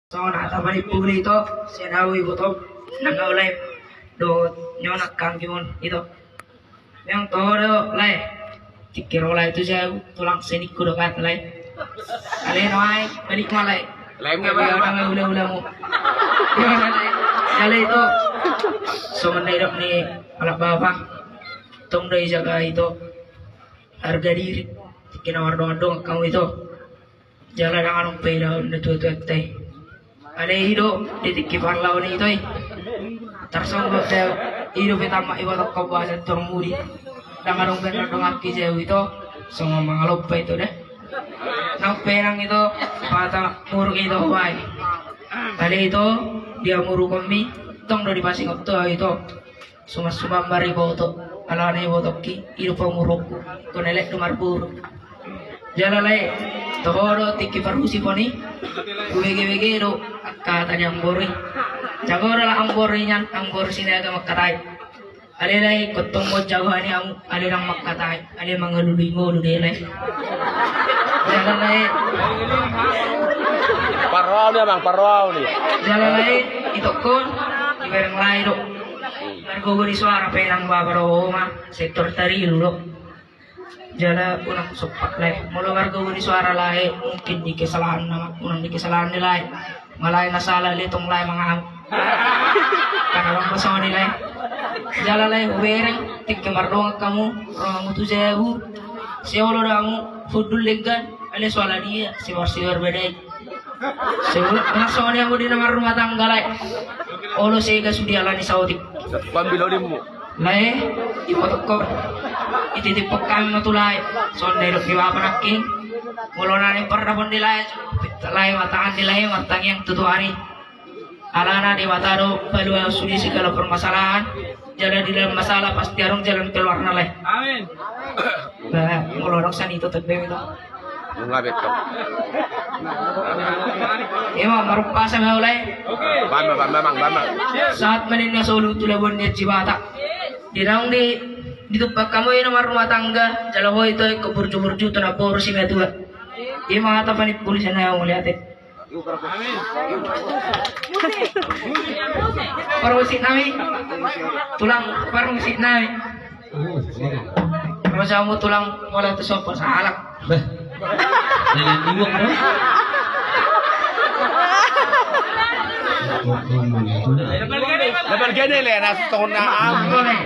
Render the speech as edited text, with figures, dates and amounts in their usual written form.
So natabani pugli ito, sinawi gutom, nagaulay, do nyo nagkangkimon ito. Yang todo lay, tikirolay itu siya tulang senik ko doon lay. Alin ay, balik malay. Lain nga ba? Kaya nga ula-ula mo. Alay ito, so mandairap ni Alababa, itong day siya ka ito, harga diri, kinawardong-ardong kamu ito. Jalan ang anong pera na tutuwag tayo. Alay hido, ditik kiparlaw ni ito eh. Tersonggok saya hidup pertama ibu tak kau bahasa termudi. Dengan orang benar dengan kisah itu, semua mengalupa itu deh. Nang perang itu, mata muruk itu baik. Kali itu dia muruk kami, tong dari pasing itu, semua bari botok, ala ane botok ki, hidup pemurukku, konelek dumar buruk. Jalan lagi, tohoro tiki perhusi poni, wege do kata yang bori. Jago adalah anggorinya, anggor sini agak makatai. Ada lagi kotong mo jago ani ada yang makatai, ada yang mengelului ngolu deh lagi. Jalan lagi. Parau nih bang, parau nih. Jalan lagi itu kon, di barang lain do. Mergo di suara penang babaro mah sektor tari dulu. Jalan unang sopak lagi. Mula mergo di suara lain mungkin di kesalahan nama, unang di kesalahan nilai. Malay na sala litong lay mga kanawang pasong nilay jala lay ubereng tikke mardong kamu orang tu jauh seolo damu fudul legan ale soala dia siwar bedai seolo pasong yang di nomor rumah tangga lay olo sega sudi alani saudi Pambilo mu. lay ipotok ko ititipok kami matulay sonday do kiwa panaking mulo na ni parapon nilay lay mataan nilay matang yang tutuari alana di matado balua sudi segala permasalahan jalan di dalam masalah pasti arung jalan keluar nalai amin bah mulo orang san itu tebe itu Ngabet ka. ema marupa sa maulay Bama. saat meninga solo tulabon ni jibata dirang di tupak kamu ini nomor rumah tangga jalaho itu keburju-burju tenapor si metua iya mga tapanit pulis na yung ulit parusit namin tulang parusit namin masa mo tulang wala to sopo sa alak Jangan iwak bro. Lepas gini le, nasa tungkol na Boleh.